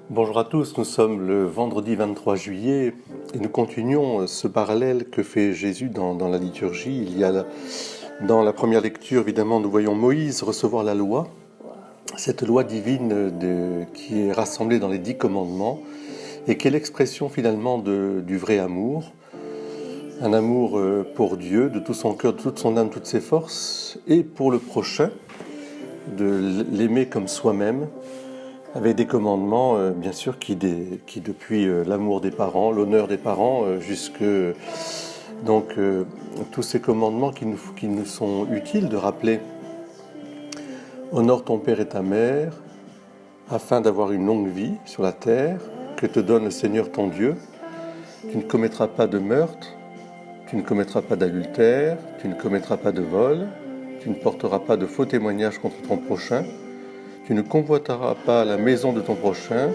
Bonjour à tous, nous sommes le vendredi 23 juillet et nous continuons ce parallèle que fait Jésus dans la liturgie. Dans la première lecture, évidemment, nous voyons Moïse recevoir la loi, cette loi divine qui est rassemblée dans les 10 commandements et qui est l'expression finalement du vrai amour. Un amour pour Dieu, de tout son cœur, de toute son âme, de toutes ses forces, et pour le prochain, de l'aimer comme soi-même, avec des commandements, bien sûr, qui depuis l'amour des parents, l'honneur des parents, tous ces commandements qui nous sont utiles de rappeler. Honore ton père et ta mère, afin d'avoir une longue vie sur la terre, que te donne le Seigneur ton Dieu. Tu ne commettras pas de meurtre, tu ne commettras pas d'adultère, tu ne commettras pas de vol, tu ne porteras pas de faux témoignages contre ton prochain. Tu ne convoiteras pas la maison de ton prochain,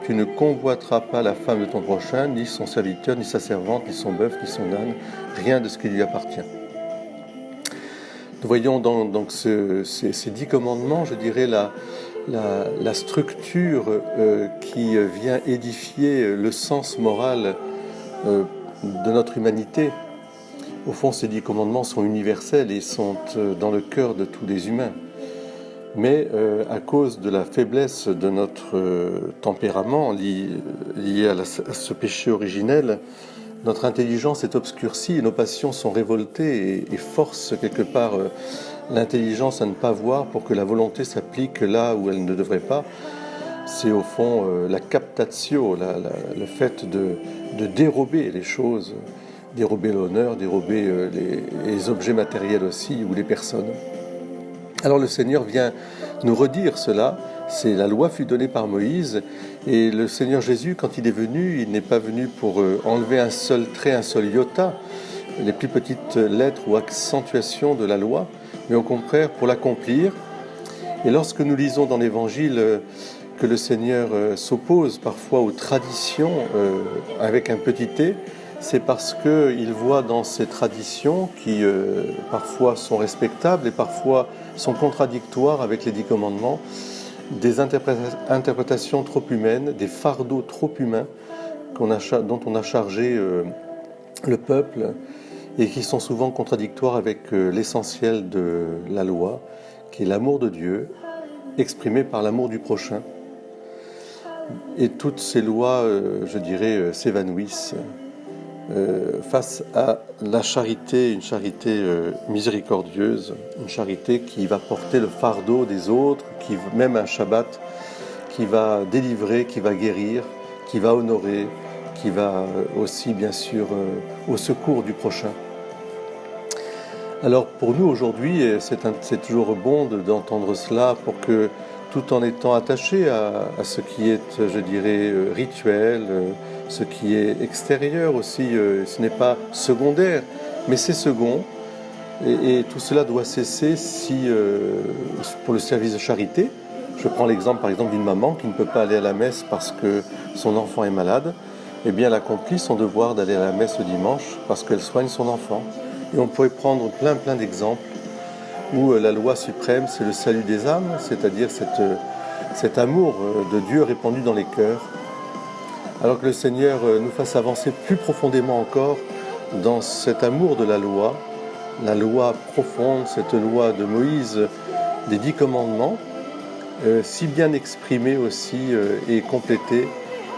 tu ne convoiteras pas la femme de ton prochain, ni son serviteur, ni sa servante, ni son bœuf, ni son âne, rien de ce qui lui appartient. Nous voyons donc ces 10 commandements, je dirais, la structure qui vient édifier le sens moral de notre humanité. Au fond, ces 10 commandements sont universels et sont dans le cœur de tous les humains. Mais à cause de la faiblesse de notre tempérament lié à ce péché originel, notre intelligence est obscurcie et nos passions sont révoltées et forcent quelque part l'intelligence à ne pas voir pour que la volonté s'applique là où elle ne devrait pas. C'est au fond la captatio, le fait de dérober les choses, dérober l'honneur, dérober les objets matériels aussi ou les personnes. Alors le Seigneur vient nous redire cela, la loi fut donnée par Moïse, et le Seigneur Jésus, quand il est venu, il n'est pas venu pour enlever un seul trait, un seul iota, les plus petites lettres ou accentuations de la loi, mais au contraire pour l'accomplir. Et lorsque nous lisons dans l'Évangile que le Seigneur s'oppose parfois aux traditions avec un petit t, c'est parce qu'il voit dans ces traditions qui parfois sont respectables et parfois sont contradictoires avec les 10 commandements, des interprétations trop humaines, des fardeaux trop humains dont on a chargé le peuple et qui sont souvent contradictoires avec l'essentiel de la loi, qui est l'amour de Dieu, exprimé par l'amour du prochain. Et toutes ces lois, je dirais, s'évanouissent face à la charité, une charité miséricordieuse, une charité qui va porter le fardeau des autres, même un Shabbat, qui va délivrer, qui va guérir, qui va honorer, qui va aussi bien sûr au secours du prochain. Alors pour nous aujourd'hui, c'est toujours bon d'entendre cela pour que tout en étant attaché à ce qui est, je dirais, rituel, ce qui est extérieur aussi, ce n'est pas secondaire, mais c'est second, et tout cela doit cesser si, pour le service de charité, je prends l'exemple par exemple d'une maman qui ne peut pas aller à la messe parce que son enfant est malade, eh bien elle accomplit son devoir d'aller à la messe le dimanche parce qu'elle soigne son enfant. Et on pourrait prendre plein d'exemples où la loi suprême, c'est le salut des âmes, c'est-à-dire cet amour de Dieu répandu dans les cœurs, alors que le Seigneur nous fasse avancer plus profondément encore dans cet amour de la loi profonde, cette loi de Moïse, des 10 commandements, si bien exprimée aussi et complétée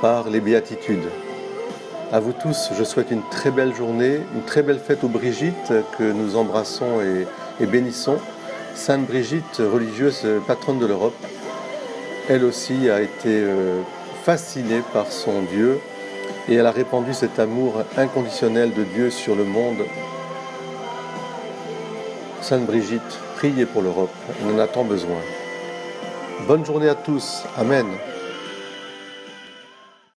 par les béatitudes. À vous tous, je souhaite une très belle journée, une très belle fête aux Brigitte que nous embrassons et bénissons. Sainte Brigitte, religieuse patronne de l'Europe, elle aussi a été fascinée par son Dieu et elle a répandu cet amour inconditionnel de Dieu sur le monde. Sainte Brigitte, priez pour l'Europe, on en a tant besoin. Bonne journée à tous, Amen.